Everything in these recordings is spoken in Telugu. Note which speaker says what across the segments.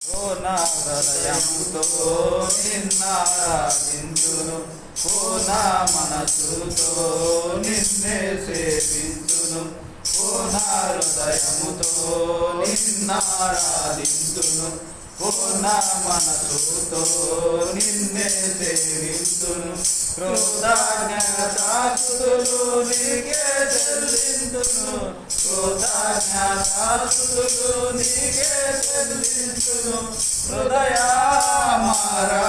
Speaker 1: ఓ నా హృదయముతో నిన్నారాధించును, ఓ నా మనసుతో నిన్నే సేవించును, ఓ నా హృదయముతో నిన్నారాధించును, ఓ నా మనసుతో నిన్నే సేవించును. కృతజ్ఞతాస్తుతులు నీకే చెల్లించును, కృతజ్ఞతాస్తుతులు నీకే చెల్లించును. హృదయమారా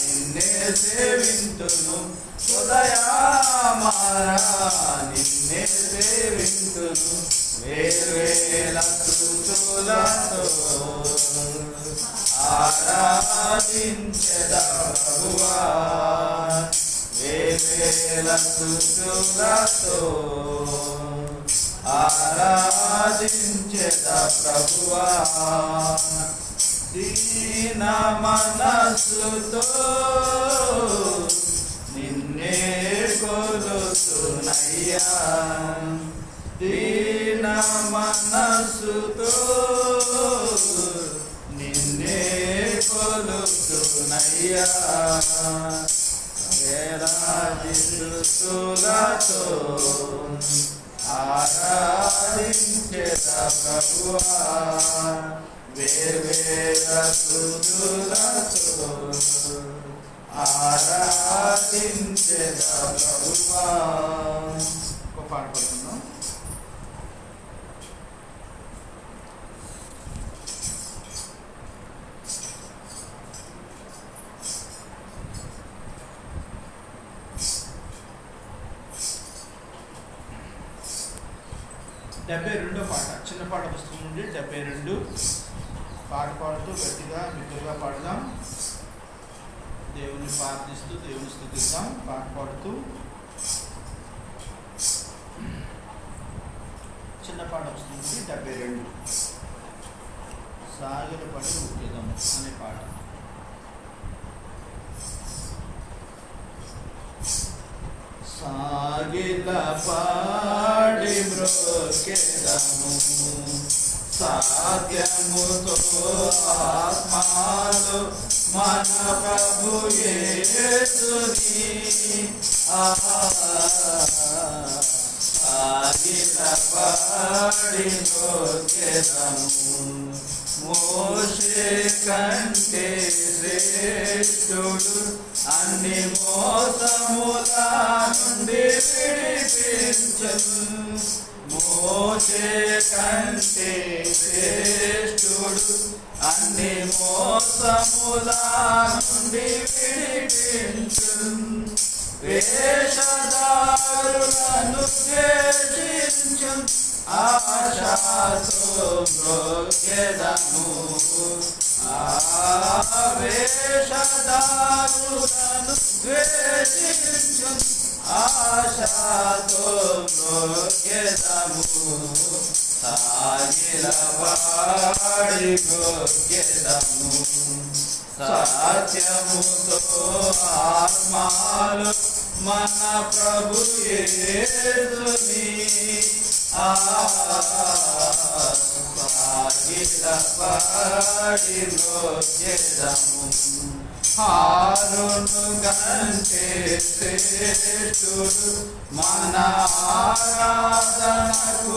Speaker 1: నిన్నే సేవించును, హృదయమారా నిన్నే సేవించును. వేవేల స్తుతులతో ఆరాధించెద ప్రభువా, వేవేల స్తుతులతో ఆరాధించెద ప్రభువా. దీన మనస్సుతో నిన్నే కొలుతున్నయ్యా, దీన మనస్సుతో నిన్నే కొలుతున్నయ్యా. వేలాది స్తుతులతో ఆరాధించెద ప్రభువా, వేవేల స్తుతులతో ఆరాధించెద ప్రభువా. ఒక పాట పడుతున్నాం. డెబ్బై రెండో పాట, చిన్న పాట పుస్తకం నుండి 72. పాట పాడుతూ గట్టిగా మిత్రులుగా పాడదాం, దేవుని ప్రార్థిస్తూ దేవుని స్తుతిద్దాం. పాట పాడుతూ చిన్న పాట పుస్తకం నుండి 72 సాగిల పడి ముఖ్యదం అనే పాట. సాగిల పాడి మ్రోకెదము, సాధ్యముతో ఆత్మలో మన ప్రభు యేసుని. సాగిల పాడి మ్రోకెదము, మోషే కంటే శ్రేష్ఠుడు అన్ని మోసముల నుండి విడిపించును. మోషే కంటే శ్రేష్ఠుడు అన్ని మోసముల నుండి విడిపించును. వేషధారులను ద్వేషించును, ఆశతో మ్రోకెదము. వేషధారులను ద్వేషించును, ఆశతో మ్రోకెదము. సాగిల పాడి మ్రోకెదము, సత్యముతో ఆత్మలో మన ప్రభు యేసుని. సాగిల పాడి మ్రోకెదము, హారును కంటే శ్రేష్ఠుడు మన ఆరాధనకు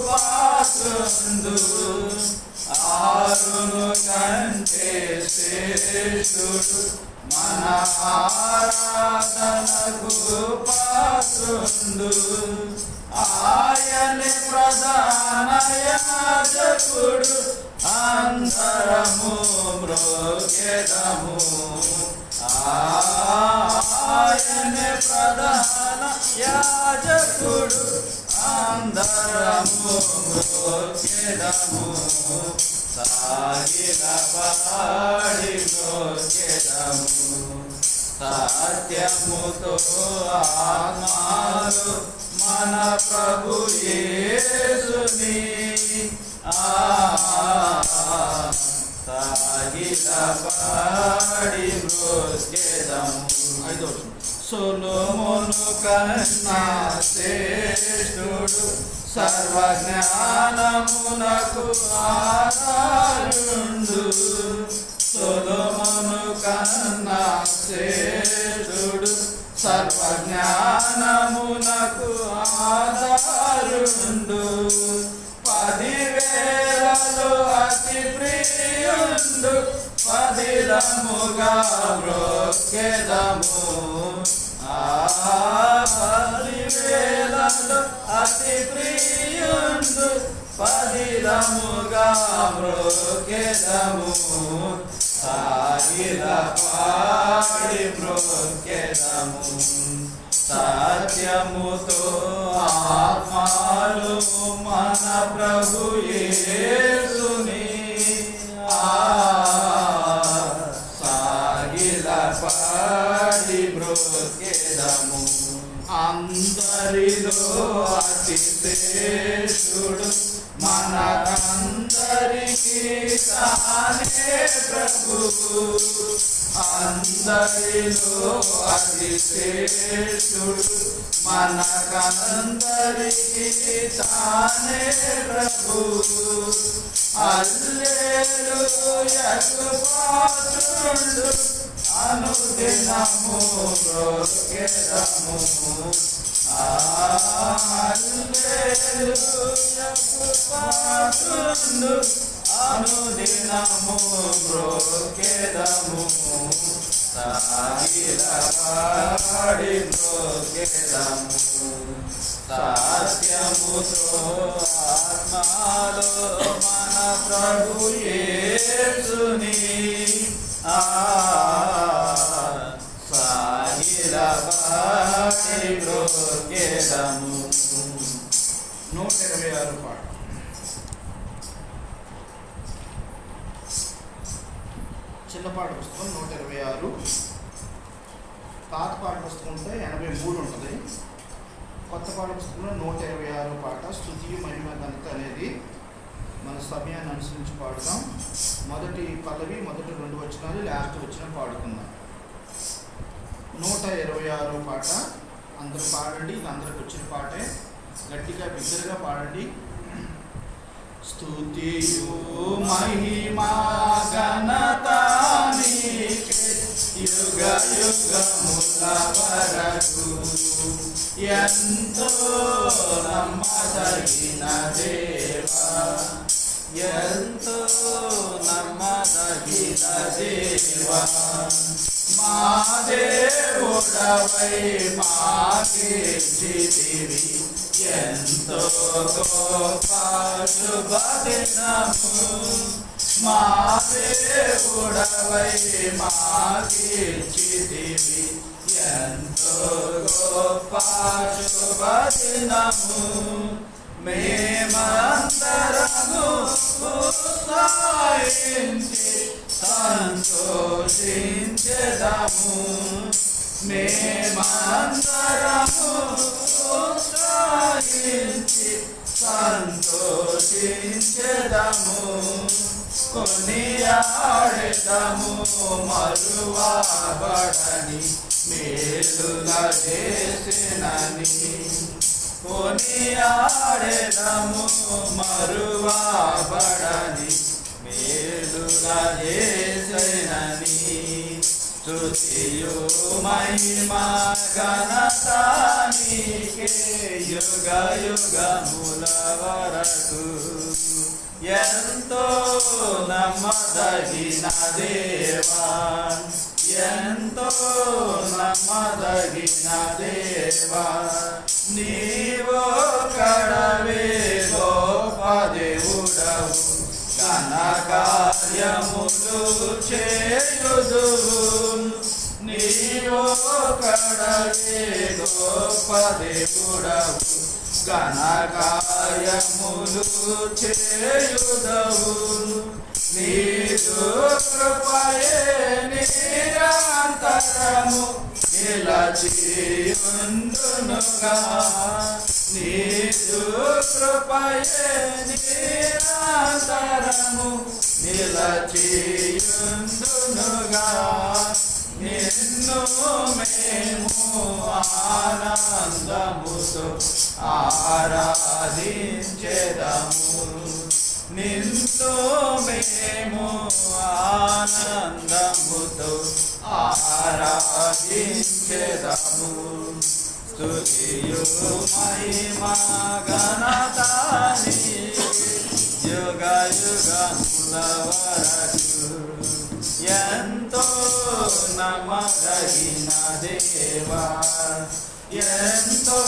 Speaker 1: పాత్రుండు. హారును కంటే శ్రేష్ఠుడు మన ఆరాధనకు పాత్రుండు. ఆయనే ప్రధాన యాజకుడు, అందరము మ్రోకెదము. ఆయనే ప్రధాన యాజకుడు, అందరము మ్రోకెదము. సాగిల పాడి మ్రోకెదము, సత్యముతో ఆత్మలో మన ప్రభు యేసుని. సాగిల పాడి మ్రోకెదము. సొలొమోను కన్నా శ్రేష్ఠుడు, సర్వజ్ఞానమునకు ఆధారము.
Speaker 2: ఆధారుండు సొలొమోను కన్నా శ్రేష్ఠుడు సర్వజ్ఞానమునకు ఆధారుండు 10,000లో అతి ప్రియుండు పదిలముగా మ్రొక్కెదము 10,000లో అతి ప్రియుండు పదిలముగా మ్రొక్కెదము సాగిల పాడి మ్రొక్కెదము సత్యముతో ఆత్మలు మన ప్రభు యేసుని సాగిల పాడి మ్రొక్కెదము అందరిలో అతి శ్రేష్ఠుడు మనకందరికీ తానే ప్రభు అందరిలో అతి శ్రేష్ఠుడు మనకందరికీ తానే ప్రభు హల్లెలూయాకు పాత్రుడు అనుదినము మ్రొక్కెదము హల్లెలూయాకు పాత్రుడు అనుదినము మ్రొక్కెదము సాగిల పాడి మ్రొక్కెదము సత్యముతో ఆత్మలో మన ప్రభు యేసుని సాగిల పాడి మ్రొక్కెదము
Speaker 1: 126 పాట. చిన్నపాట పుస్తకం 126, పాత పాట పుస్తకం ఉంటే 83 ఉంటుంది. కొత్త పాట పుస్తకంలో 126 పాట స్తుతి మహిమ ఘనత అనేది మన సమయాన్ని అనుసరించి పాడుతాం. మొదటి పల్లవి మొదటి 2 వచనాలు లాస్ట్ వచనం పాడుకుందాం. 126 పాట అందరూ పాడండి. ఇది అందరికి వచ్చిన పాటే. గట్టిగా బిగ్గరగా పాడండి. స్తుతియు మహిమా ఘనత నీకే యుగ యుగముల వరకు ఎంతో నమ్మదగిన దేవా ఎంతో నమ్మదగిన దేవా మా దేవుడవై మాకిచ్చితివి ఎంతో గొప్ప శుభదినము మా దేవుడవై మాకిచ్చితివి ఎంతో గొప్ప శుభదినము మేమందరము ఉత్సాహించి సంతోషించెదము మేమందరము ఉత్సాహించి సంతోషించెదము కొనియాడెదము మరువబడని మేలుగా చేసినని కొనియాడెదము మరువబడని మేలుగా చేసినని స్తుతియు మహిమా ఘనత నీకే యుగ యుగముల వరకు ఎంతో నమ్మదగిన దేవా ఎంతో నమ్మదగిన దేవా నీవో కడవే గొప్ప దేవుడవు ఘన కార్యములు చేయుదు నీవో కడవే గొప్ప దేవుడవు ఘన కార్యములు చేయుదవు నీదు కృపయే నిరంతరము నిలచియుండునుగా నీదు కృపయే నిరంతరము నిలచియుండునుగా నిన్ను మేము ఆనందముతో ఆరాధించెదము
Speaker 2: నిన్ను మేము ఆనందముతో ఆరాధించెదము. స్తుతియు మహిమా ఘనత నీకే యుగ యుగముల వరకు. ఎంతో నమ్మదగిన దేవా, ఎంతో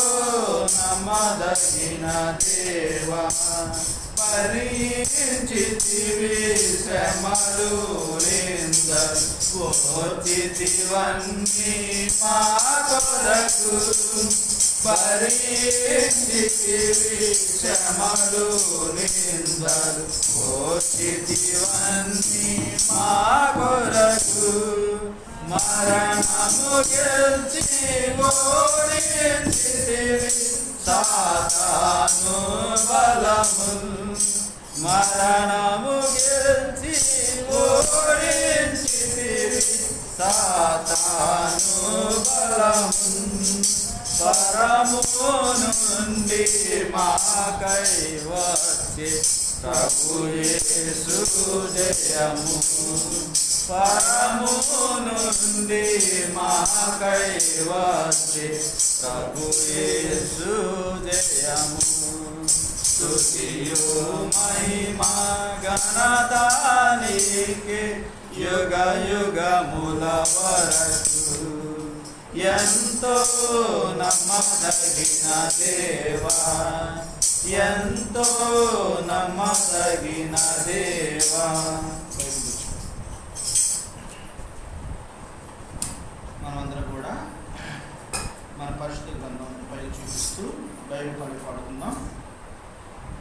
Speaker 2: నమ్మదగిన దేవా, భరించితివి శ్రమలు నిందలు ఓర్చితివన్నీ మా కొరకు. భరించితివి శ్రమలు నిందలు ఓర్చితివన్నీ మా కొరకు. మరణము గెలిచి ఓడించితివి సాతాను బలములు. మరణము గెలిచి ఓడించితివి సాతాను బలములు. పరము నుండి మాకై వచ్చే ప్రభు యేసు జయము. పరము నుండి మాకై వచ్చే ప్రభు యేసు జయము. స్తుతియు మహిమా ఘనత నీకే యుగ యుగముల వరకు. ఎంతో నమ్మదగిన దేవా, ఎంతో నమ్మదగిన దేవా.
Speaker 1: మనమందరం కూడా మన పరిశుద్ధ గ్రంథం పై చూపిస్తూ బైబిల్ పాడుకుందాం.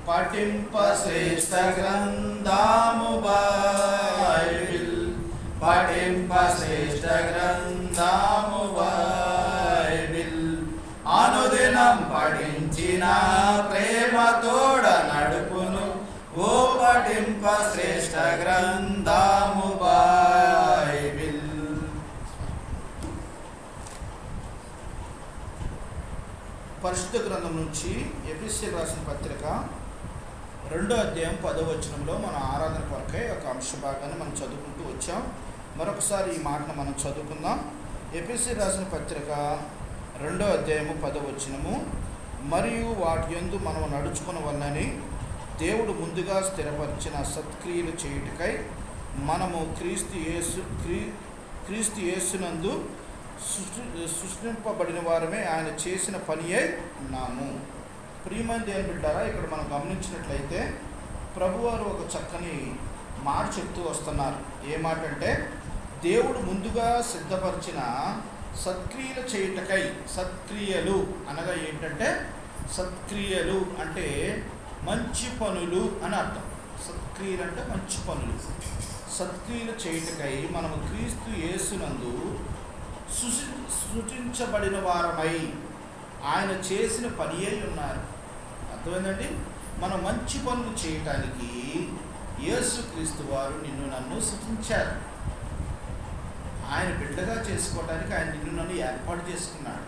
Speaker 1: పఠింప శ్రేష్ఠ గ్రంథము బైబిల్, పఠింప శ్రేష్ఠ గ్రంథము బైబిల్. అనుదినం పఠించిన ప్రేమ తోడ నడుపును. ఓ పఠింప శ్రేష్ఠ గ్రంథము బైబిల్. పరిశుద్ధ గ్రంథం నుంచి ఎఫెసీయులకు రాసిన పత్రిక 2వ అధ్యాయం 10వ వచనంలో మన ఆరాధన కొరకై ఒక అంశ భాగాన్ని మనం చదువుకుంటూ వచ్చాం. మరొకసారి ఈ మాటను మనం చదువుకుందాం. ఎఫెసీయులకు రాసిన పత్రిక 2వ అధ్యాయము 10వ వచనము. మరియు వాటి యందు మనం నడుచుకొనవలెనని దేవుడు ముందుగా స్థిరపరిచిన సత్క్రియలు చేయుటకై మనము క్రీస్తు యేసునందు సృష్టింపబడిన వారమే ఆయన చేసిన పని అయి ఉన్నాము. ప్రియమైన దేవుని బిడ్డారా, ఇక్కడ మనం గమనించినట్లయితే ప్రభువారు ఒక చక్కని మాట చెప్తూ వస్తున్నారు. ఏ మాట అంటే, దేవుడు ముందుగా సిద్ధపరిచిన సత్క్రియలు చేయుటకై. సత్క్రియలు అనగా ఏంటంటే, సత్క్రియలు అంటే మంచి పనులు అని అర్థం. సత్క్రియలు అంటే మంచి పనులు. సత్క్రియలు చేయుటకై మనము క్రీస్తు యేసునందు సృష్టించబడిన వారమై ఆయన చేసిన పని అయి ఉన్నారు. అర్థమైందండి? మనం మంచి పనులు చేయటానికి యేసుక్రీస్తు వారు నిన్ను నన్ను సృష్టించారు. ఆయన బిడ్డగా చేసుకోవడానికి ఆయన నిన్ను నన్ను ఏర్పాటు చేసుకున్నాడు.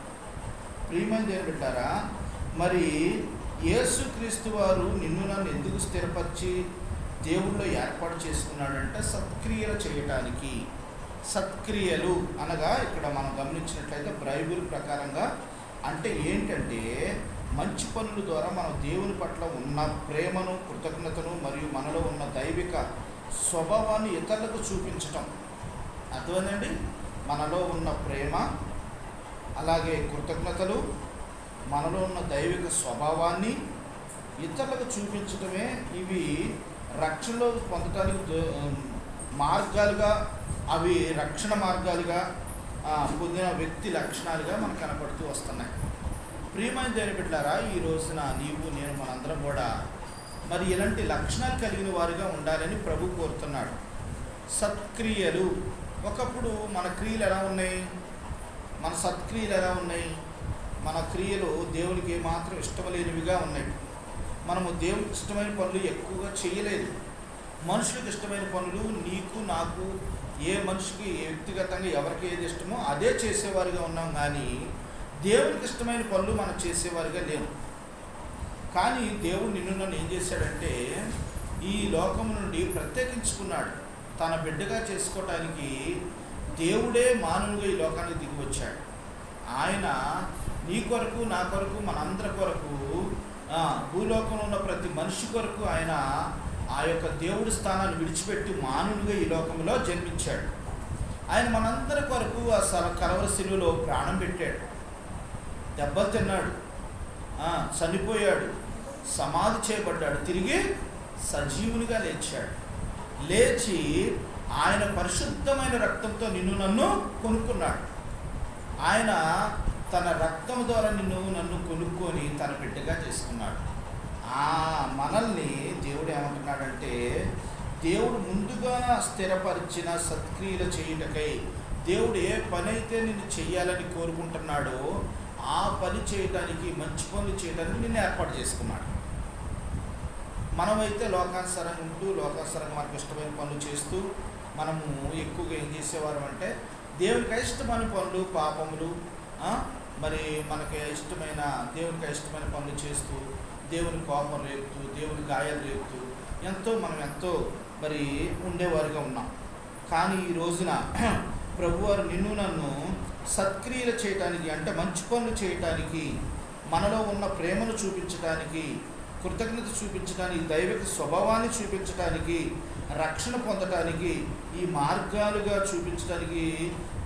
Speaker 1: ప్రియమైన దేవుని బిడ్డారా, మరి యేసుక్రీస్తు వారు నిన్ను నన్ను ఎందుకు స్థిరపరిచి దేవుళ్ళో ఏర్పాటు చేసుకున్నాడంటే సత్క్రియలు చేయటానికి. సత్క్రియలు అనగా ఇక్కడ మనం గమనించినట్లయితే బైబిల్ ప్రకారంగా అంటే ఏంటంటే, మంచి పనుల ద్వారా మనం దేవుని పట్ల ఉన్న ప్రేమను, కృతజ్ఞతను మరియు మనలో ఉన్న దైవిక స్వభావాన్ని ఇతరులకు చూపించటం. అర్థమైందండి? మనలో ఉన్న ప్రేమ, అలాగే కృతజ్ఞతలు, మనలో ఉన్న దైవిక స్వభావాన్ని ఇతరులకు చూపించటమే ఇవి రక్షణలో పొందటానికి మార్గాలుగా, అవి రక్షణ మార్గాలుగా పొందిన వ్యక్తి లక్షణాలుగా మనకు కనపడుతూ వస్తున్నాయి. ప్రియమైన దేవుని బిడ్డలారా, ఈ రోజున నీవు నేను మనందరం కూడా మరి ఇలాంటి లక్షణాలు కలిగిన వారిగా ఉండాలని ప్రభు కోరుతున్నాడు. సత్క్రియలు. ఒకప్పుడు మన క్రియలు ఎలా ఉన్నాయి? మన సత్క్రియలు ఎలా ఉన్నాయి? మన క్రియలు దేవునికి ఏమాత్రం ఇష్టమలేనివిగా ఉన్నాయి. మనము దేవునికి ఇష్టమైన పనులు ఎక్కువగా చేయలేదు. మనుషులకు ఇష్టమైన పనులు నీకు నాకు, ఏ మనిషికి వ్యక్తిగతంగా ఎవరికి ఏది ఇష్టమో అదే చేసేవారిగా ఉన్నాం, కానీ దేవునికి ఇష్టమైన పనులు మనం చేసేవారిగా లేము. కానీ దేవుడు నిన్ను నన్ను ఏం చేశాడంటే, ఈ లోకం నుండి ప్రత్యేకించుకున్నాడు. తన బిడ్డగా చేసుకోవటానికి దేవుడే మానవుగా ఈ లోకానికి దిగి వచ్చాడు. ఆయన నీ కొరకు, నా కొరకు, మనందరి కొరకు, భూలోకంలో ఉన్న ప్రతి మనిషి కొరకు ఆయన ఆ యొక్క దేవుడి స్థానాన్ని విడిచిపెట్టి మానవునిగా ఈ లోకంలో జన్మించాడు. ఆయన మనందరి కొరకు ఆ కలవరి శిలువలో ప్రాణం పెట్టాడు, దెబ్బలు తిన్నాడు, చనిపోయాడు, సమాధి చేయబడ్డాడు, తిరిగి సజీవునిగా లేచాడు. లేచి ఆయన పరిశుద్ధమైన రక్తంతో నిన్ను నన్ను కొనుక్కున్నాడు. ఆయన తన రక్తం ద్వారా నిన్ను నన్ను కొనుక్కొని తన బిడ్డగా చేసుకున్నాడు. మనల్ని దేవుడు ఏమంటున్నాడంటే, దేవుడు ముందుగా స్థిరపరిచిన సత్క్రియలు చేయుటకై దేవుడు ఏ పని అయితే నిన్ను చెయ్యాలని కోరుకుంటున్నాడో ఆ పని చేయడానికి, మంచి పనులు చేయడానికి నిన్ను ఏర్పాటు చేసుకున్నాడు. మనమైతే లోకానుసారంగా ఉంటూ లోకానుసారంగా మనకు ఇష్టమైన పనులు చేస్తూ మనము ఎక్కువగా ఏం చేసేవారు అంటే, దేవునికి ఇష్టమైన పనులు, పాపములు, మరి మనకి ఇష్టమైన దేవునికి ఇష్టమైన పనులు చేస్తూ దేవుని కోపం రేపుతూ దేవుని గాయాలు రేపుతూ మనం ఎంతో మరి ఉండేవారుగా ఉన్నాం. కానీ ఈ రోజున ప్రభువారు నిన్ను నన్ను సత్క్రియలు చేయటానికి, అంటే మంచి పనులు చేయటానికి, మనలో ఉన్న ప్రేమను చూపించడానికి, కృతజ్ఞత చూపించడానికి, దైవిక స్వభావాన్ని చూపించడానికి, రక్షణ పొందటానికి, ఈ మార్గాలుగా చూపించడానికి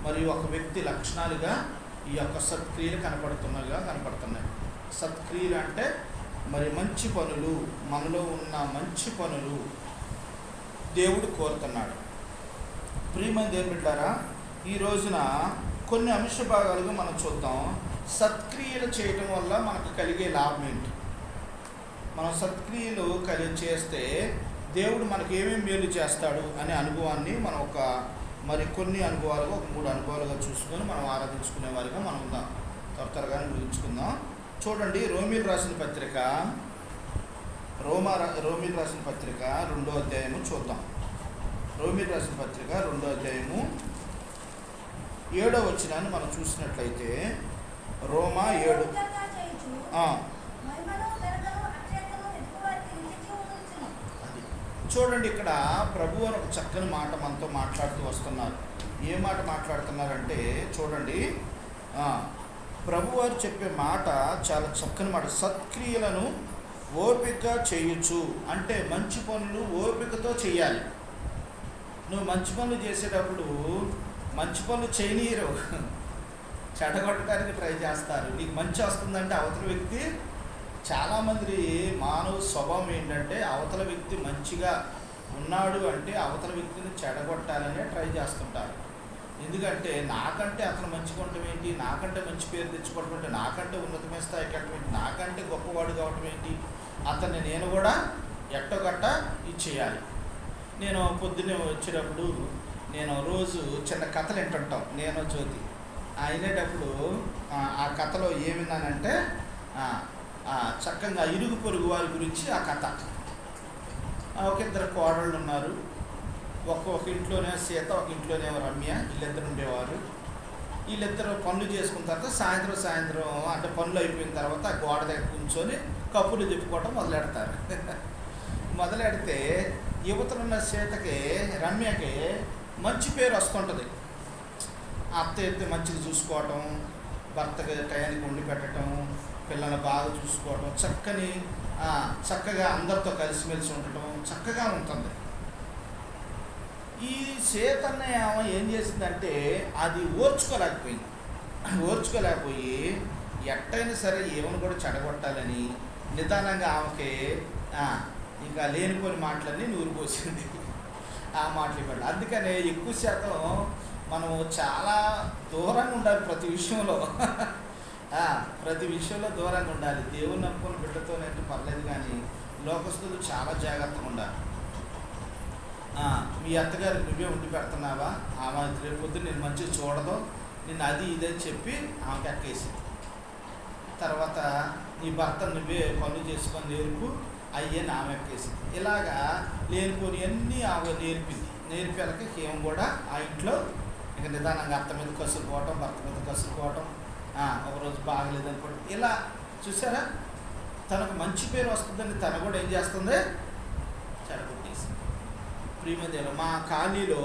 Speaker 1: మరి ఒక వ్యక్తి లక్షణాలుగా ఈ యొక్క సత్క్రియలు కనపడుతున్నాయి. సత్క్రియలు అంటే మరి మంచి పనులు, మనలో ఉన్న మంచి పనులు దేవుడు కోరుతున్నాడు. ప్రియమైన దేవుని బిడ్డలారా, ఈ రోజున కొన్ని అంశ భాగాలుగా మనం చూద్దాం. సత్క్రియలు చేయడం వల్ల మనకు కలిగే లాభం ఏంటి? మనం సత్క్రియలు చేస్తే దేవుడు మనకి ఏమేమి మేలు చేస్తాడు అనే అనుభవాన్ని మనం మరి కొన్ని అనుభవాలుగా, 3 అనుభవాలుగా చూసుకొని మనం ఆరాధించుకునే వారిగా మనం ఉందాం. త్వరగా ముగించుకుందాం. చూడండి, రోమీలు రాసిన పత్రిక 2వ అధ్యాయము చూద్దాం. రోమీలు రాసిన పత్రిక 2వ అధ్యాయము 7వ వచనాన్ని మనం చూసినట్లయితే, రోమా 7. అది చూడండి, ఇక్కడ ప్రభు అని ఒక చక్కని మాట మనతో మాట్లాడుతూ వస్తున్నారు. ఏ మాట మాట్లాడుతున్నారంటే చూడండి, ప్రభువారు చెప్పే మాట చాలా చక్కని మాట. సత్క్రియలను ఓపిక చేయొచ్చు అంటే మంచి పనులు ఓపికతో చేయాలి. నువ్వు మంచి పనులు చేసేటప్పుడు మంచి పనులు చేయనీయరు, చెడగొట్టడానికి ట్రై చేస్తారు. నీకు మంచి వస్తుందంటే అవతల వ్యక్తి, చాలామంది మానవ స్వభావం ఏంటంటే అవతల వ్యక్తి మంచిగా ఉన్నాడు అంటే అవతల వ్యక్తిని చెడగొట్టాలనే ట్రై చేస్తుంటారు. ఎందుకంటే నాకంటే అతను మంచిగా ఉండటం ఏంటి, నాకంటే మంచి పేరు తెచ్చుకోవడం ఏంటి, నాకంటే ఉన్నతమైన స్థాయికి వెళ్ళటం ఏంటి, నాకంటే గొప్పవాడు కావటం ఏంటి, అతన్ని నేను కూడా ఎట్టగట్ట ఇచ్చేయాలి. నేను పొద్దున్నే వచ్చేటప్పుడు నేను రోజు చిన్న కథలు వింటుంటాం, నేను జ్యోతి. వినేటప్పుడు ఆ కథలో ఏమిందనంటే చక్కగా ఇరుగు పొరుగు వారి గురించి ఆ కథ. ఒక 2 కోడళ్ళు ఉన్నారు. ఒక్కొక్క ఇంట్లోనే సీత, ఒక ఇంట్లోనే రమ్య, వీళ్ళిద్దరు ఉండేవారు. వీళ్ళిద్దరు పనులు చేసుకున్న తర్వాత సాయంత్రం అంటే పనులు అయిపోయిన తర్వాత ఆ గోడ దగ్గర కూర్చొని కప్పులు చెప్పుకోవటం మొదలెడితే యువతలున్న సీతకి, రమ్యకి మంచి పేరు వస్తుంటుంది. అత్త అయితే మంచిగా చూసుకోవటం, భర్తకి టయానికి వండి పెట్టడం, పిల్లల్ని బాగా చూసుకోవటం, చక్కగా అందరితో కలిసిమెలిసి ఉండటం చక్కగా ఉంటుంది. ఈ సీతన్న ఏం చేసిందంటే అది ఓర్చుకోలేకపోయి ఎట్టయినా సరే ఏమని కూడా చెడగొట్టాలని నిదానంగా ఆమెకి ఇంకా లేనిపోని మాటలన్నీ నూరిపోసింది. ఆ మాటలు ఇవ్వండి. అందుకనే ఎక్కువ శాతం మనము చాలా దూరంగా ఉండాలి ప్రతి విషయంలో దూరంగా ఉండాలి. దేవుని నమ్ముకున్న బిడ్డతోనైతే పర్లేదు, కానీ లోకస్తులు చాలా జాగ్రత్తగా ఉండాలి. మీ అత్తగారికి నువ్వే ఉండి పెడుతున్నావా, ఆమె రేపు పొద్దున్న నేను మంచిగా చూడదు, నిన్ను అది ఇదని చెప్పి ఆమెకి ఎక్కేసింది. తర్వాత నీ భర్త నువ్వే పనులు చేసుకొని నేర్పు అయ్యని ఆమె ఎక్కేసింది. ఇలాగా లేనిపోని అన్నీ ఆమె నేర్పేలకి ఏం కూడా ఆ ఇంట్లో ఇక నిదానంగా అత్త మీద కసురుకోవటం, భర్త మీద కసురుకోవటం, ఒకరోజు బాగలేదనుకోవడం, ఇలా చూసారా. తనకు మంచి పేరు వస్తుందని తను కూడా ఏం చేస్తుంది, చెడగొట్టేసి ప్రియమదేవులు మా కాలనీలో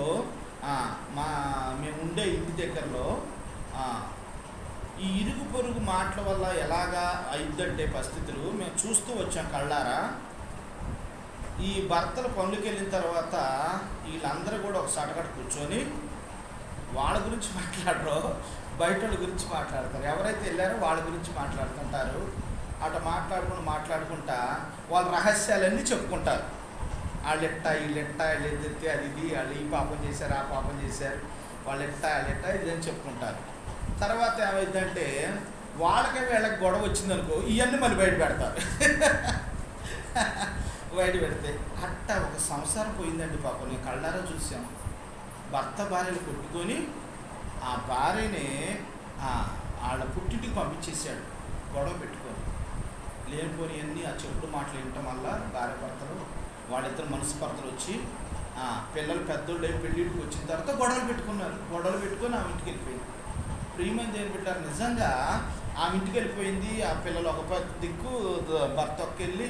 Speaker 1: మేము ఉండే ఇంటి దగ్గరలో ఈ ఇరుగు పొరుగు మాటల వల్ల ఎలాగా అయిద్దంటే పరిస్థితులు మేము చూస్తూ వచ్చాం కళ్ళారా. ఈ భర్తలు పనులకి వెళ్ళిన తర్వాత వీళ్ళందరూ కూడా ఒక సటగట కూర్చొని వాళ్ళ గురించి మాట్లాడరు, బయట వాళ్ళ గురించి మాట్లాడతారు. ఎవరైతే వెళ్ళారో వాళ్ళ గురించి మాట్లాడుతుంటారు. అటు మాట్లాడుకుంటా వాళ్ళ రహస్యాలన్నీ చెప్పుకుంటారు. వాళ్ళు వీళ్ళెట్టా వీళ్ళు ఎదిరితే అది ఇది, వాళ్ళు ఈ పాపం చేశారు ఆ పాపం చేశారు, వాళ్ళు ఎట్టా ఇది అని చెప్పుకుంటారు. తర్వాత ఏమైందంటే వీళ్ళకి గొడవ వచ్చిందనుకో ఇవన్నీ మళ్ళీ బయట పెడతారు. బయట పెడితే అట్టా ఒక సంసారం పోయిందండి పాపం. నేను కళ్ళారా చూసాం. భర్త భార్యలు కొట్టుకొని ఆ భార్యని వాళ్ళ పుట్టింటికి పంపించేసాడు గొడవ పెట్టుకొని. లేనిపోని అన్నీ ఆ చెప్పుడు మాటలు వినటం వల్ల భార్య భర్తలు వాళ్ళిద్దరు మనస్పర్ధలు వచ్చి పిల్లలు పెద్దోళ్ళు పెళ్ళిళ్ళకి వచ్చిన తర్వాత గొడవలు పెట్టుకొని ఆమె ఇంటికి వెళ్ళిపోయింది. ప్రియమైనది ఏం పెట్టారు, నిజంగా ఆమె ఇంటికి వెళ్ళిపోయింది. ఆ పిల్లలు ఒక దిక్కు, భర్త ఒక్కెళ్ళి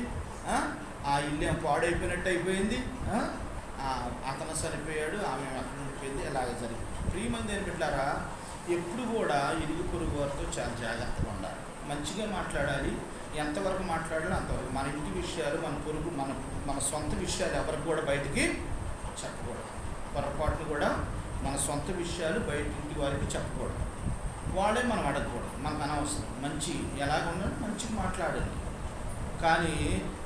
Speaker 1: ఆ ఇల్లు ఏం పాడైపోయినట్టు అయిపోయింది. అతను చనిపోయాడు, ఆమె అక్కడ ఉండిపోయింది. ఇలాగ జరిగింది. ప్రియమైనది ఏం పెట్టారా, ఎప్పుడు కూడా ఇరుగు పొరుగు వారితో చాలా జాగ్రత్తగా ఉండాలి, మంచిగా మాట్లాడాలి. ఎంతవరకు మాట్లాడాలో అంతవరకు. మన ఇంటి విషయాలు, మన పొరుగు, మన సొంత విషయాలు ఎవరికి కూడా బయటికి చెప్పకూడదు. పొరపాటును కూడా మన సొంత విషయాలు బయట ఇంటి వారికి చెప్పకూడదు. వాళ్ళే మనం అడగకూడదు, మనకు అనవసరం. మంచి ఎలాగ ఉండాలి, మంచిగా మాట్లాడాలి. కానీ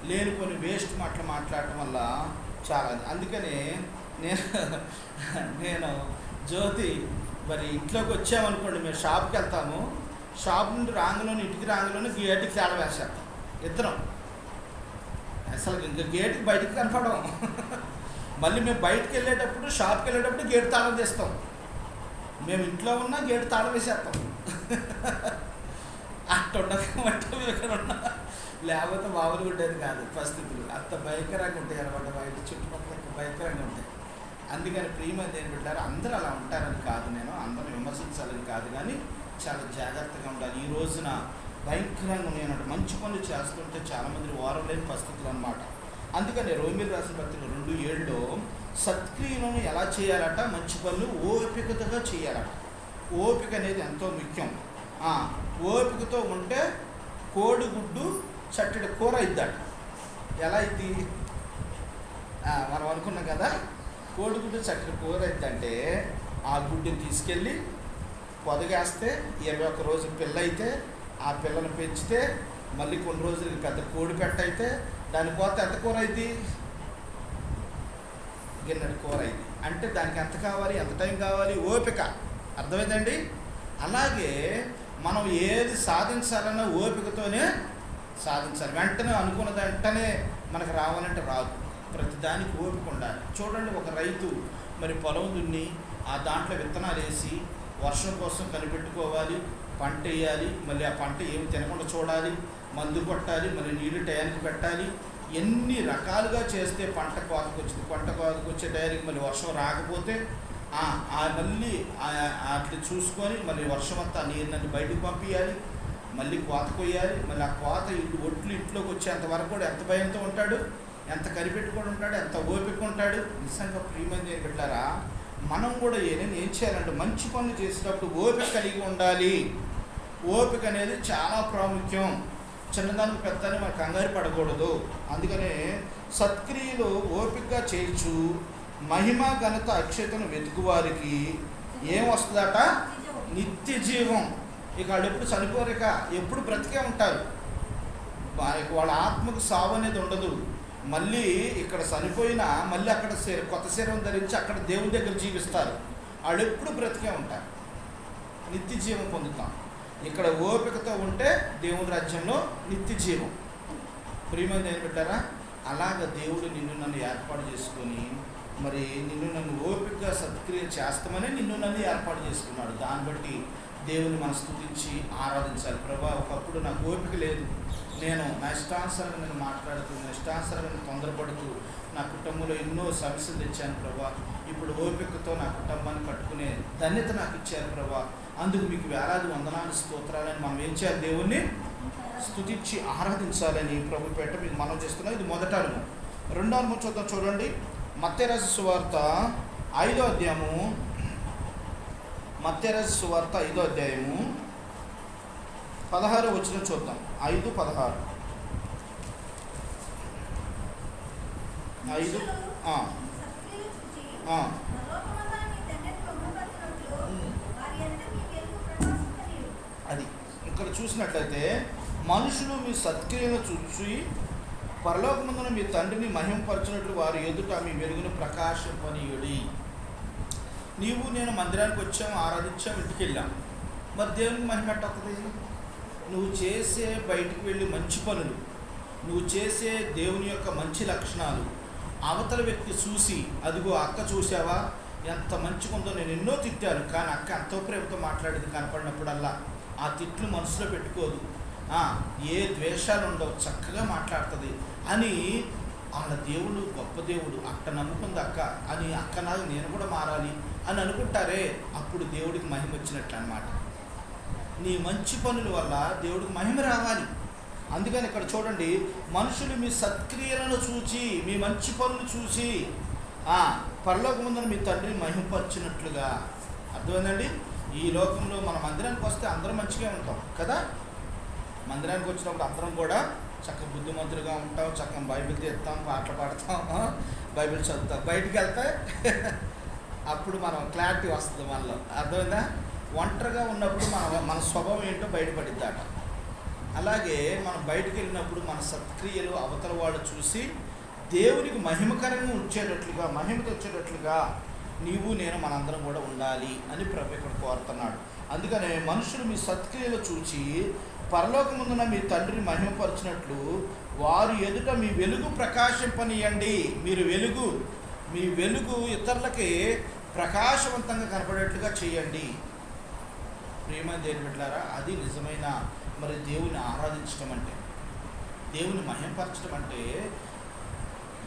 Speaker 1: లేని కొన్ని వేస్ట్ మాట్లాడటం వల్ల చాలా. అందుకని నేను జ్యోతి మరి ఇంట్లోకి వచ్చామనుకోండి, మేము షాప్కి వెళ్తాము. షాప్ నుండి ఇంటికి రాంగలోనే గేటుకి తేడా వేసేస్తాం ఇద్దరం. అసలు ఇంకా గేటుకి బయటికి కనపడం. మళ్ళీ మేము బయటకు వెళ్ళేటప్పుడు, షాప్కి వెళ్ళేటప్పుడు గేటు తాళం తీస్తాం. మేము ఇంట్లో ఉన్నా గేటు తాళం వేసేస్తాం. అట్టుండకపోతే మేము ఇక్కడ ఉన్నా, లేకపోతే మామూలుగా ఉండేది కాదు పరిస్థితులు. అంత భయంకరంగా ఉంటాయి అన్నమాట. బయట చుట్టుపక్కల భయంకరంగా ఉంటాయి. అందుకని ప్రియమైనది ఏం పెట్టారు, అందరూ అలా ఉంటారని కాదు, నేను అందరూ విమర్శించాలని కాదు, కానీ చాలా జాగ్రత్తగా ఉండాలి. ఈ రోజున భయంకరంగా ఉన్నాయన్నమాట. మంచి పనులు చేస్తుంటే చాలామంది వారం లేని పరిస్థితులు అన్నమాట. అందుకని రోమియోలు రాసిన పత్రిక 2:7లో సత్క్రియలను ఎలా చేయాలట, మంచి పనులు ఓపికతగా చేయాలట. ఓపిక అనేది ఎంతో ముఖ్యం. ఓపికతో ఉంటే కోడిగుడ్డు చట్టెడు కూర ఇద్దాట. ఎలా ఇది మనం అనుకున్నాం కదా, కోడిగుడ్డు చట్టెడు కూర ఇద్దంటే ఆ గుడ్డుని తీసుకెళ్ళి పొదగేస్తే 21 రోజులు పిల్ల అయితే, ఆ పిల్లను పెంచితే మళ్ళీ కొన్ని రోజులకి పెద్ద కోడి పెట్ట అయితే దాని కోత ఎంత కూర అయింది, గిన్నెడు కూర అయింది. అంటే దానికి ఎంత కావాలి, ఎంత టైం కావాలి, ఓపిక. అర్థమైందండి? అలాగే మనం ఏది సాధించాలన్నా ఓపికతోనే సాధించాలి. వెంటనే అనుకున్నది వెంటనే మనకు రావాలంటే రాదు. ప్రతి దానికి ఓపిక ఉండాలి. చూడండి, ఒక రైతు మరి పొలం దున్ని ఆ దాంట్లో విత్తనాలు వేసి వర్షం కోసం కనిపెట్టుకోవాలి, పంట వేయాలి, మళ్ళీ ఆ పంట ఏమి తినకుండా చూడాలి, మందు కొట్టాలి, మళ్ళీ నీళ్ళు టయానికి పెట్టాలి. ఎన్ని రకాలుగా చేస్తే పంట కోతకు వచ్చింది. పంట కోతకు వచ్చే టయానికి మళ్ళీ వర్షం రాకపోతే మళ్ళీ అట్లా చూసుకొని మళ్ళీ వర్షం అంతా నీరునని బయటకు పంపించాలి, మళ్ళీ కోత కొయ్యాలి. మళ్ళీ ఆ కోత ఒట్లు ఇంట్లోకి వచ్చేంత వరకు కూడా ఎంత భయంతో ఉంటాడు, ఎంత కనిపెట్టుకొని ఉంటాడు, ఎంత ఓపిక ఉంటాడు. నిజంగా ప్రియమంది ఏం పెట్టారా, మనం కూడా ఏం చేయాలంటే మంచి పనులు చేసేటప్పుడు ఓపిక కలిగి ఉండాలి. ఓపిక అనేది చాలా ప్రాముఖ్యం. చిన్నదానికి పెద్దని మనకు కంగారు పడకూడదు. అందుకనే సత్క్రియలు ఓపికగా చేయొచ్చు. మహిమ ఘనత అక్షతను వెతుకువారికి ఏం వస్తుందట, నిత్య జీవం. ఇక వాళ్ళు ఎప్పుడు చనిపోరిక, ఎప్పుడు బ్రతికే ఉంటారు. వాళ్ళ ఆత్మకు సావు అనేది ఉండదు. మళ్ళీ ఇక్కడ చనిపోయినా మళ్ళీ అక్కడ కొత్త శరీరం ధరించి అక్కడ దేవుని దగ్గర జీవిస్తారు. వాళ్ళు ఎప్పుడు బ్రతికే ఉంటారు, నిత్య జీవం పొందుతాం. ఇక్కడ ఓపికతో ఉంటే దేవుని రాజ్యంలో నిత్య జీవం. ప్రియమైన ఏం పెట్టారా, అలాగ దేవుడు నిన్ను నన్ను ఏర్పాటు చేసుకొని మరి నిన్ను నన్ను ఓపికగా సత్క్రియ చేస్తామని నిన్ను నన్ను ఏర్పాటు చేసుకున్నాడు. దాన్ని బట్టి దేవుని మనం స్తుతించి ఆరాధించాలి. ప్రభా, ఒకప్పుడు నాకు ఓపిక లేదు, నేను నా ఇష్టానుసారంగా నేను మాట్లాడుతూ, నా ఇష్టానుసారంగా తొందరపడుతూ నా కుటుంబంలో ఎన్నో సమస్యలు తెచ్చాను ప్రభా. ఇప్పుడు ఓపికతో నా కుటుంబాన్ని కట్టుకునే ధన్యత నాకు ఇచ్చారు ప్రభా. అందుకు మీకు వేలాది వందనాలు స్తోత్రాలని మనం ఏం చేయాలి, దేవుణ్ణి స్తుతించి ఆరాధించాలని ప్రభు పేట మీకు మనం చేస్తున్నాం. ఇది మొదట అనుభవం. రెండో అనుభవం చూద్దాం. చూడండి, మత్తయి రాసిన సువార్త 5వ అధ్యాయము, మత్తయి రాసిన సువార్త 5వ అధ్యాయము 16వ వచనం చూద్దాం. 5:16. 5 అది ఇక్కడ చూసినట్లయితే, మనుషులు మీ సత్క్రియలను చూసి పరలోకమందున మీ తండ్రిని మహిమపరచినట్లు వారి ఎదుట మీ వెలుగును ప్రకాశింపనీయుడి. నీవు నేను మందిరానికి వచ్చాము, ఆరాధించాము, ఇంటికి వెళ్ళాం. మరి దేవునికి మహిమ ఎట్టవుతుంది? నువ్వు చేసే బయటికి వెళ్ళి మంచి పనులు, నువ్వు చేసే దేవుని యొక్క మంచి లక్షణాలు అవతల వ్యక్తి చూసి, అదిగో అక్క చూసావా ఎంత మంచిగా ఉందో, నేను ఎన్నో తిట్టాను కానీ అక్క ఎంతో ప్రేమతో మాట్లాడేది, కనపడినప్పుడల్లా ఆ తిట్లు మనసులో పెట్టుకోదు, ఏ ద్వేషాలు ఉండవు, చక్కగా మాట్లాడుతుంది అని వాళ్ళ దేవుడు గొప్ప దేవుడు, అక్క నమ్ముకుంది అక్క అని, అక్క నాకు నేను కూడా మారాలి అని అనుకుంటారే, అప్పుడు దేవుడికి మహిమ వచ్చినట్లు అన్నమాట. నీ మంచి పనుల వల్ల దేవుడికి మహిమ రావాలి. అందుకని ఇక్కడ చూడండి, మనుషులు మీ సత్క్రియలను చూచి, మీ మంచి పనులు చూసి పరలోకమందున మీ తండ్రిని మహిమపరిచినట్లుగా. అర్థమైందండి? ఈ లోకంలో మన మందిరానికి వస్తే అందరం మంచిగా ఉంటాం కదా. మందిరానికి వచ్చినప్పుడు అందరం కూడా చక్కగా బుద్ధిమంతులుగా ఉంటాం, చక్కగా బైబిల్ తీస్తాం, పాటలు పాడతాం, బైబిల్ చదువుతాం. బయటికి వెళ్తే అప్పుడు మనం క్లారిటీ వస్తుంది మనలో. అర్థమైందా? ఒంటరిగా ఉన్నప్పుడు మన స్వభావం ఏంటో బయటపడిద్దాట. అలాగే మనం బయటికి వెళ్ళినప్పుడు మన సత్క్రియలు అవతల వాళ్ళు చూసి దేవునికి మహిమకరంగా ఉంచేటట్లుగా, మహిమతో వచ్చేటట్లుగా నీవు నేను మనందరం కూడా ఉండాలి అని ప్రభు ఇక్కడ కోరుతున్నాడు. అందుకనే మనుషులు మీ సత్క్రియలు చూచి పరలోకమందున మీ తండ్రిని మహిమపరిచినట్లు వారు ఎదుట మీ వెలుగు ప్రకాశింపనీయండి. మీరు వెలుగు, మీ వెలుగు ఇతరులకి ప్రకాశవంతంగా కనపడేట్లుగా చేయండి. ప్రియమైన దేవుని బిడ్డలారా, అది నిజమైన మరి దేవుని ఆరాధించడం అంటే, దేవుని మహిమపరచడం అంటే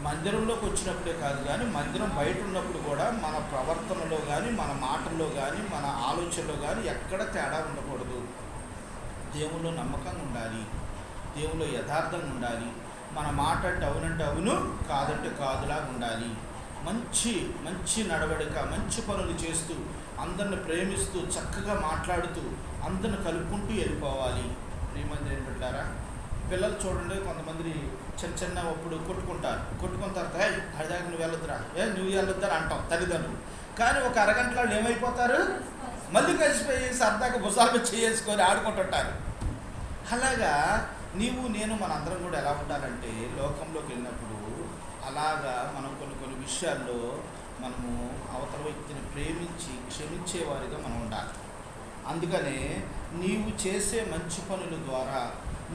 Speaker 1: మందిరంలోకి వచ్చినప్పుడే కాదు కానీ మందిరం బయట ఉన్నప్పుడు కూడా మన ప్రవర్తనలో కానీ, మన మాటల్లో కానీ, మన ఆలోచనలో కానీ ఎక్కడ తేడా ఉండకూడదు. దేవుల్లో నమ్మకంగా ఉండాలి, దేవుల్లో యథార్థంగా ఉండాలి. మన మాట అంటే అవునంటే అవును, కాదంటే కాదులాగా ఉండాలి. మంచి మంచి నడవడిక, మంచి పనులు చేస్తూ, అందరిని ప్రేమిస్తూ, చక్కగా మాట్లాడుతూ, అందరిని కలుపుకుంటూ వెళ్ళిపోవాలి. ప్రియమంది ఏం పెట్టారా? పిల్లలు చూడండి, కొంతమంది చిన్న చిన్న అప్పుడు కొట్టుకున్న తర్వాత అడిదాకా నువ్వు వెళ్ళొద్దురా, నువ్వు వెళ్ళొద్దురా అంటాం తల్లిదండ్రులు. కానీ ఒక అరగంటలో ఏమైపోతారు? మళ్ళీ కలిసిపోయి సరదాగా భుజాలు చేసుకొని ఆడుకుంటుంటారు. అలాగా నీవు నేను మనందరం కూడా ఎలా ఉండాలంటే, లోకంలోకి వెళ్ళినప్పుడు అలాగా మనం కొన్ని విషయాల్లో మనము అవతల వ్యక్తిని ప్రేమించి క్షమించేవారిగా మనం ఉండాలి. అందుకనే నీవు చేసే మంచి పనుల ద్వారా,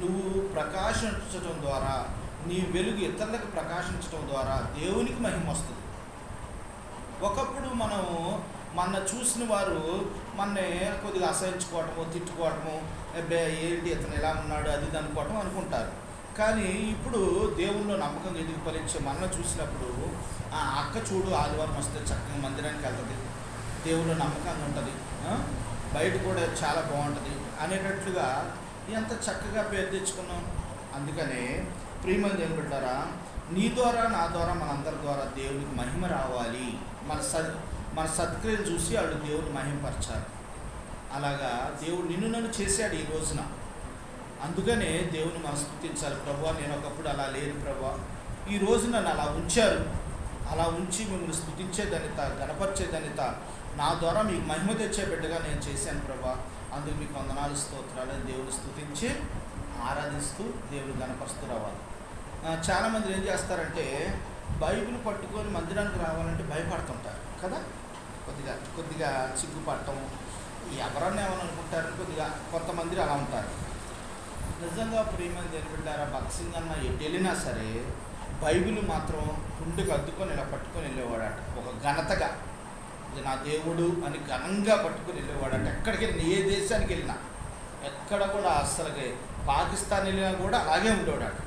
Speaker 1: నువ్వు ప్రకాశించడం ద్వారా, నీ వెలుగు ఇతరులకు ప్రకాశించడం ద్వారా దేవునికి మహిమ వస్తుంది. ఒకప్పుడు మన చూసిన వారు మనని కొద్దిగా అసహించుకోవటము, తిట్టుకోవటము, ఏంటి ఇతను ఎలా ఉన్నాడు అది ఇది అనుకుంటారు. కానీ ఇప్పుడు దేవుల్లో నమ్మకం ఎదుగు ఫలించే మనల్ని చూసినప్పుడు, అక్క చూడు ఆదివారం వస్తే చక్కగా మందిరానికి వెళ్తుంది, దేవుల్లో నమ్మకంగా ఉంటుంది, బయట కూడా చాలా బాగుంటుంది అనేటట్లుగా ఎంత చక్కగా పేరు తెచ్చుకున్నాం. అందుకనే ప్రియమైన దేవుని బిడ్డలారా, నీ ద్వారా నా ద్వారా మనందరి ద్వారా దేవునికి మహిమ రావాలి. మన సత్క్రియలు చూసి వాళ్ళు దేవుని మహిమపరచాలి. అలాగా దేవుడు నిన్ను నన్ను చేశాడు ఈ రోజున. అందుకనే దేవుని మనం స్తుతించాలి. ప్రభువా, నేను ఒకప్పుడు అలా లేను ప్రభువా, ఈ రోజు నన్ను అలా ఉంచారు, అలా ఉంచి మిమ్మల్ని స్తుతించే ధన్యత, గణపరిచే ధన్యత, నా ద్వారా మీకు మహిమ తెచ్చే బిడ్డగా నేను చేశాను ప్రభువా, అందుకు మీకు వందనాలు స్తోత్రాలు దేవుని స్తుతించి ఆరాధిస్తూ దేవుని గణపరుస్తూ రావాలి. చాలామంది ఏం చేస్తారంటే, బైబిల్ పట్టుకొని మందిరానికి రావాలంటే భయపడుతుంటారు కదా, కొద్దిగా సిగ్గుపడటం, ఎవరన్నా ఏమని అనుకుంటారని కొద్దిగా కొంతమంది అలా ఉంటారు. నిజంగా ప్రియమైన దేవుని బిడ్డలారా, భక్సింగ్ అన్న ఎటు వెళ్ళినా సరే బైబిల్ మాత్రం గుండెకు అద్దుకొని ఇలా పట్టుకొని వెళ్ళేవాడట. ఒక ఘనతగా, ఇది నా దేవుడు అని ఘనంగా పట్టుకొని వెళ్ళేవాడట. ఎక్కడికి వెళ్ళినా, ఏ దేశానికి వెళ్ళినా, ఎక్కడ కూడా అస్సలకి పాకిస్తాన్ వెళ్ళినా కూడా అలాగే ఉండేవాడట.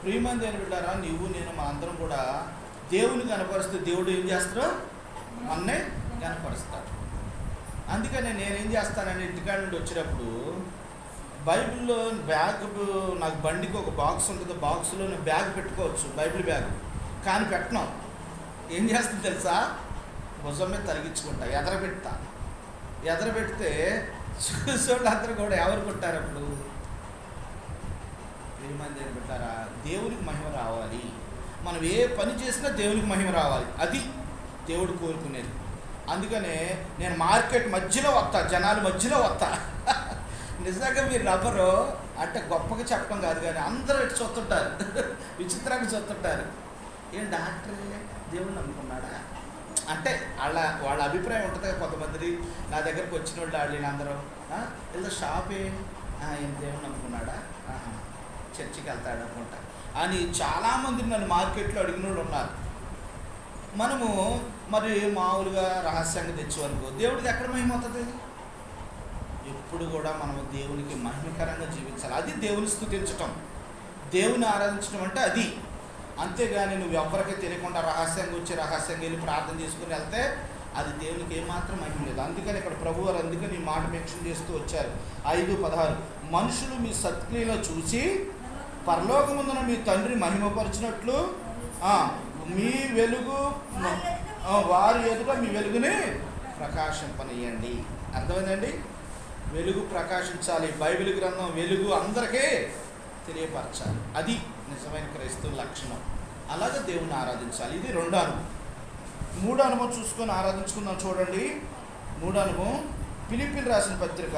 Speaker 1: ప్రియమైన దేవుని బిడ్డలారా, నీవు నేను మా అందరం కూడా దేవుని కనపరుస్తూ దేవుడు ఏం చేస్తారో మన్నే కనపరుస్తాడు. అందుకని నేనేం చేస్తానని ఇంటికాడ నుండి వచ్చినప్పుడు బైబిల్లో బ్యాగ్, నాకు బండికి ఒక బాక్స్ ఉంటుంది, బాక్స్లో నేను బ్యాగ్ పెట్టుకోవచ్చు, బైబిల్ బ్యాగ్. కానీ పెట్టను. ఏం చేస్తుంది తెలుసా? భుజం మీద తరిగించుకుంటా, ఎదరబెడితే చూసేవాళ్ళు అందరూ కూడా ఎవరు కొట్టారు అప్పుడు? ఏమంది అని పెట్టారా? దేవునికి మహిమ రావాలి. మనం ఏ పని చేసినా దేవునికి మహిమ రావాలి, అది దేవుడు కోరుకునేది. అందుకనే నేను మార్కెట్ మధ్యలో వస్తా, జనాల మధ్యలో వస్తా. నిజంగా మీరు రబ్బరు అంటే గొప్పగా చెప్పడం కాదు, కానీ అందరూ ఇటు చూస్తుంటారు, విచిత్రంగా చూస్తుంటారు. ఏం డాక్టర్ దేవుడు నమ్ముకున్నాడా అంటే వాళ్ళ అభిప్రాయం ఉంటుంది కదా. కొంతమంది నా దగ్గరకు వచ్చిన వాళ్ళు అందరూ ఏదో షాపే, ఏం దేవుడు నమ్ముకున్నాడా, చర్చికి వెళ్తాడు అనుకుంటా అని చాలామంది నన్ను మార్కెట్లో అడిగిన వాళ్ళు ఉన్నారు. మనము మరి మామూలుగా రహస్యంగా తెచ్చువనుకో, దేవుడికి ఎక్కడ మహిమ అవుతుంది? ఎప్పుడు కూడా మనము దేవునికి మహిమకరంగా జీవించాలి. అది దేవుని స్తుతించటం, దేవుని ఆరాధించడం అంటే అది. అంతేగాని నువ్వు ఎవరికి తెలియకుండా రహస్యంగా వచ్చి రహస్యంగా వెళ్ళి ప్రార్థన చేసుకుని వెళ్తే అది దేవునికి ఏమాత్రం మహిమ లేదు. అందుకని ఇక్కడ ప్రభు వారు అందుకని ఈ మాట మెన్షన్ చేస్తూ వచ్చారు. 5:16 మనుషులు మీ సత్క్రియలో చూసి పరలోకమందున మీ తండ్రి మహిమపరిచినట్లు మీ వెలుగు వారి ఎదుట మీ వెలుగుని ప్రకాశింపనీయండి. అర్థమైందండి? వెలుగు ప్రకాశించాలి. బైబిల్ గ్రంథం వెలుగు అందరికీ తెలియపరచాలి. అది నిజమైన క్రైస్తవ లక్షణం. అలాగే దేవుని ఆరాధించాలి. ఇది 2వ అనుభవం. 3వ అనుభవం చూసుకొని ఆరాధించుకుందాం. చూడండి, 3వ అనుభవం ఫిలిప్పీలు రాసిన పత్రిక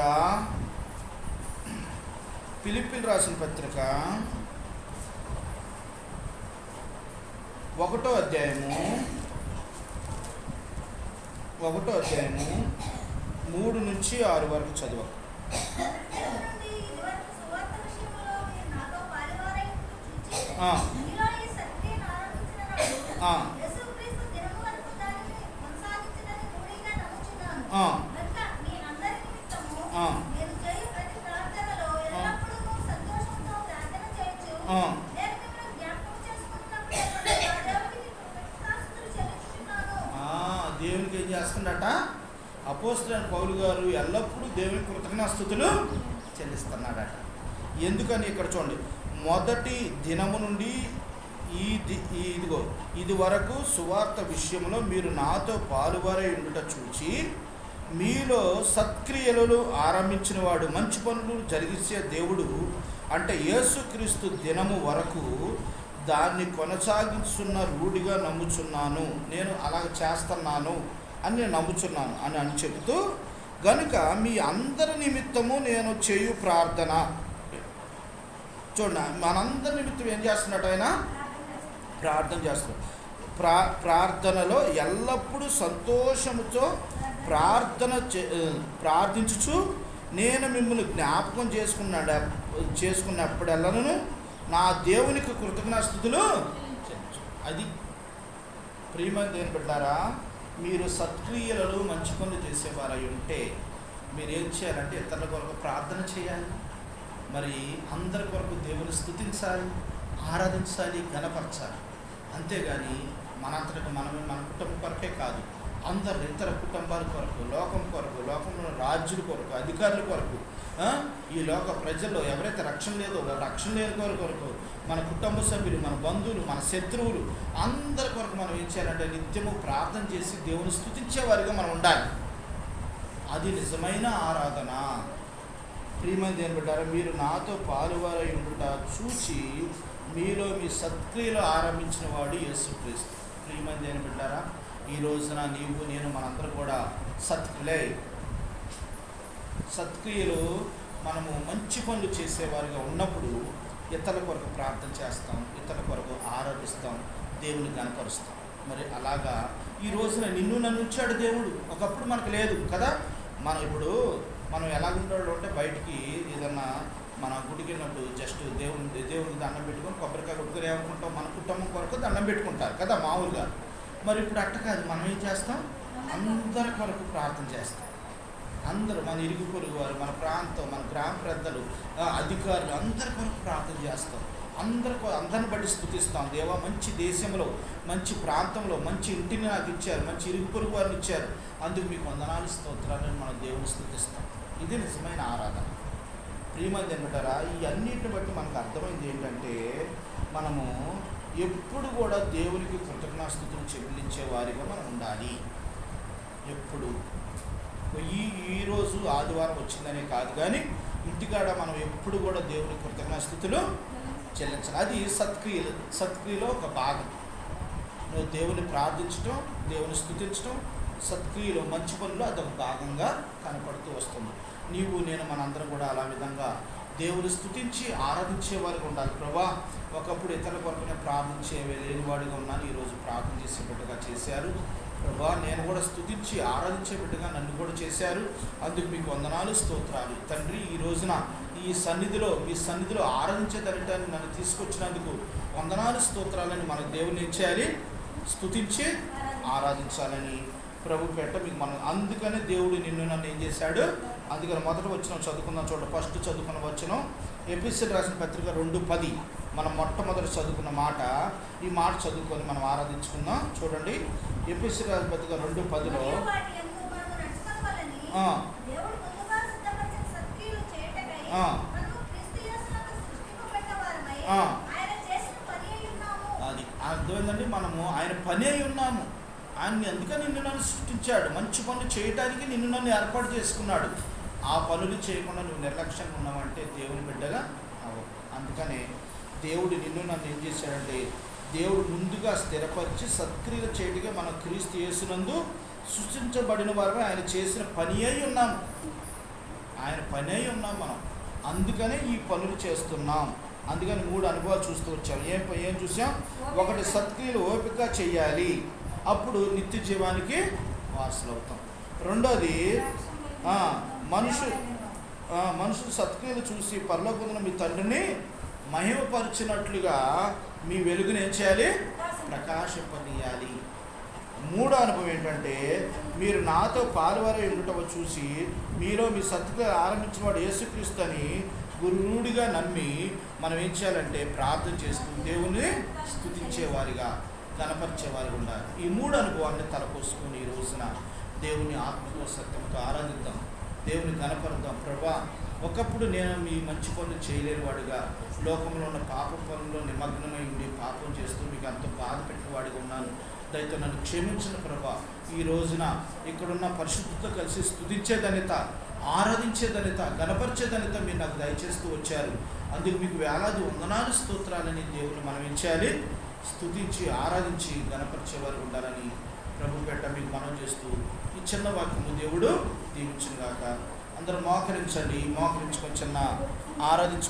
Speaker 1: 1వ అధ్యాయము 3 నుంచి 6 వరకు చదువు. దేవునికి ఏం చేస్తున్నట? అపోస్తలుడైన పౌలు గారు ఎల్లప్పుడూ దేవునికి కృతజ్ఞతాస్తుతులు చెల్లిస్తున్నాడట. ఎందుకని ఇక్కడ చూడండి, మొదటి దినము నుండి ఇది వరకు సువార్త విషయంలో మీరు నాతో పాలువారై ఉండుట చూచి మీలో సత్క్రియలు ఆరంభించిన వాడు మంచి పనులు జరిగించే దేవుడు అంటే యేసుక్రీస్తు దినము వరకు దాన్ని కొనసాగిస్తున్న రూఢిగా నమ్ముచున్నాను, నేను అలా చేస్తున్నాను అని నేను నమ్ముచున్నాను అని చెబుతూ, గనుక మీ అందరి నిమిత్తము నేను చేయు ప్రార్థన. చూడండి, మనందరి నిమిత్తం ఏం చేస్తున్నట్టు ఆయన ప్రార్థన చేస్తున్నాడు. ప్రార్థనలో ఎల్లప్పుడూ సంతోషముతో ప్రార్థించుచు నేను మిమ్మల్ని జ్ఞాపకం చేసుకున్నప్పుడెల్లను నా దేవునికి కృతజ్ఞతాస్తుతులు. అది ప్రియమైన దేవుని బిడ్డలారా, మీరు సత్క్రియలలో మంచి పనులు చేసేవారై ఉంటే మీరేం చేయాలంటే ఇతరుల కొరకు ప్రార్థన చేయాలి. మరి అందరి కొరకు దేవుని స్తుతించాలి, ఆరాధించాలి, ఘనపరచాలి. అంతేగాని మనంతటికి మనమే మన కుటుంబం కొరకే కాదు, అందరు ఇతర కుటుంబాల కొరకు, లోకం కొరకు, లోకంలో రాజ్యుల కొరకు, అధికారుల కొరకు, ఈ లోక ప్రజల్లో ఎవరైతే రక్షణ లేదో రక్షణ లేని కొరకు, మన కుటుంబ సభ్యులు, మన బంధువులు, మన శత్రువులు అందరి కొరకు మనం ఏం చేయాలంటే నిత్యము ప్రార్థన చేసి దేవుని స్తుతించేవారిగా మనం ఉండాలి. అది నిజమైన ఆరాధన. ప్రియమైన దేవుని బిడ్డలారా, మీరు నాతో పాలువారై ఉండుట చూచి మీలో మీ సత్క్రియలు ఆరంభించిన వాడు యేసుక్రీస్తు. ప్రియమైన దేవుని బిడ్డలారా, ఈ రోజున నీవు నేను మనందరూ కూడా సత్క్రియలు మనము మంచి పనులు చేసేవారిగా ఉన్నప్పుడు ఇతరుల కొరకు ప్రార్థన చేస్తాం, ఇతరుల కొరకు ఆరాధిస్తాం, దేవుని కనపరుస్తాం. మరి అలాగా ఈ రోజున నిన్ను నన్ను ఉంచాడు దేవుడు. ఒకప్పుడు మనకు లేదు కదా. మనం ఎలాగుంటాడు అంటే బయటికి ఏదన్నా మన గుడికి వెళ్ళినప్పుడు జస్ట్ దేవుడికి దండం పెట్టుకొని కొబ్బరికాయ కొట్టుకొని ఏమనుకుంటాం, మన కుటుంబం కొరకు దండం పెట్టుకుంటారు కదా మామూలుగా. మరి ఇప్పుడు అట్ట కాదు, మనం ఏం చేస్తాం? అందరి కొరకు ప్రార్థన చేస్తాం. అందరూ మన ఇరుగు పొరుగు వారు, మన ప్రాంతం, మన గ్రామ పెద్దలు, అధికారులు అందరి కొరకు ప్రార్థన చేస్తాం. అందరిని బట్టి స్తుతిస్తాం. దేవా, మంచి దేశంలో, మంచి ప్రాంతంలో, మంచి ఇంటిని నాకు ఇచ్చారు, మంచి ఇరుగు పొరుగు వారిని ఇచ్చారు, అందుకు మీకు వందనాలు స్తోత్రాలను మనం దేవుని స్తుతిస్తాం. ఇది నిజమైన ఆరాధన. ప్రియమంది ఏమంటారా, ఈ అన్నిటిని బట్టి మనకు అర్థమైంది ఏంటంటే మనము ఎప్పుడు కూడా దేవునికి కృతజ్ఞాస్తుతులు చెల్లించే వారిగా మనం ఉండాలి. ఎప్పుడు ఈరోజు ఆదివారం వచ్చిందనే కాదు, కానీ ఇంటికాడ మనం ఎప్పుడు కూడా దేవుని కృతజ్ఞాస్తుతులు చెల్లించాలి. అది సత్క్రియలో ఒక భాగం. నువ్వు దేవుని ప్రార్థించడం, దేవుని స్తుతించడం సత్క్రియలో, మంచి పనులు అదొక భాగంగా కనపడుతూ వస్తుంది. నీవు నేను మనందరం కూడా అలా విధంగా దేవుని స్తుతించి ఆరాధించే వారిగా ఉండాలి. ప్రభా, ఒకప్పుడు ఇతరుల కొరకునే ప్రార్థించే లేనివాడిగా ఉన్నాను, ఈరోజు ప్రార్థన చేసే బిడ్డగా చేశారు. ప్రభా, నేను కూడా స్తుతించి ఆరాధించే బిడ్డగా నన్ను కూడా చేశారు, అందుకు మీకు వందనాలు, స్తోత్రాలు. తండ్రి, ఈ రోజున మీ సన్నిధిలో ఆరాధించే దరిటాన్ని నన్ను తీసుకొచ్చినందుకు వందనాలు, స్తోత్రాలని మన దేవుని ఏం చేయాలి? స్తుతించి ఆరాధించాలని ప్రభు పెట్ట మీకు మనం. అందుకనే దేవుడు నిన్ను నన్ను ఏం చేశాడు? అందుకని మొదట వచ్చిన చదువుకుందాం. చూడండి, ఫస్ట్ చదువుకున్న వచ్చిన ఎపిసోడ్ రాసిన పత్రిక 2:10 మనం మొట్టమొదటి చదువుకున్న మాట. ఈ మాట చదువుకొని మనం ఆరాధించుకుందాం. చూడండి, ఎపిసోడ్ రాసిన పత్రిక 2:10లో అది అర్థమైందండి. మనము ఆయన పని అయి ఉన్నాము. ఆయన అందుకని నిన్ను నన్ను సృష్టించాడు, మంచి పనులు చేయడానికి నిన్ను నన్ను ఏర్పాటు చేసుకున్నాడు. ఆ పనులు చేయకుండా నువ్వు నిర్లక్ష్యంగా ఉన్నావంటే దేవుని బిడ్డగా అవ్వవు. అందుకనే దేవుడు నిన్ను నన్ను ఏం చేశాడంటే, దేవుడు ముందుగా స్థిరపరిచి సత్క్రియలు చేయటగా మన క్రీస్తు యేసునందు సృష్టించబడిన వారు ఆయన చేసిన పని అయి ఉన్నాము. ఆయన పని అయి ఉన్నాం మనం, అందుకనే ఈ పనులు చేస్తున్నాం. అందుకని 3 అనుభవాలు చూస్తూ వచ్చాం. ఏం చూసాం? ఒకటి, సత్క్రియలు ఓపిక చేయాలి, అప్పుడు నిత్య జీవానికి వారసులు అవుతాం. రెండోది, మనుషులు సత్క్రియలు చూసి పరలోకమున మీ తండ్రిని మహిమపరిచినట్లుగా మీ వెలుగుని ఏం చేయాలి? ప్రకాశింపనీయాలి. 3వ అనుభవం ఏంటంటే, మీరు నాతో పాలువారై ఉండటం చూసి మీలో మీ సత్క్రియలు ఆరంభించిన వాడు యేసుక్రీస్తు అని గురువుడిగా నమ్మి మనం ఏం చేయాలంటే ప్రార్థన చేస్తూ దేవుని స్తుతించేవారిగా, కనపరిచేవారిగా ఉండాలి. ఈ 3 అనుభవాన్ని తలపోసుకొని ఈ రోజున దేవుని ఆత్మతో సత్యంతో ఆరాధిద్దాం, దేవుని కనపరుద్దాం. ప్రభా, ఒకప్పుడు నేను మీ మంచి పనులు చేయలేని వాడిగా, లోకంలో ఉన్న పాప పనుల్లో నిమగ్నమై ఉండి పాపం చేస్తూ మీకు అంత బాధ పెట్టినవాడిగా ఉన్నాను. దయతో నన్ను క్షమించిన ప్రభా, ఈ రోజున ఇక్కడున్న పరిశుద్ధతో కలిసి స్తుతించే ధన్యత, ఆరాధించే ధన్యత, గణపరిచే ధన్యత మీరు నాకు దయచేస్తూ వచ్చారు. అందుకు మీకు వేలాది వందనాలు, స్తోత్రాలని దేవుని మనం ఏం చేయాలి? స్తుతించి ఆరాధించి గణపరిచేవారు ఉండాలని ప్రభు పెట్ట మీకు మనం చేస్తూ ఈ చిన్న వాక్యము దేవుడు దీవించును గాక. అందరూ మోకరించండి, మోకరించుకొని చిన్న ఆరాధించుకుందాం.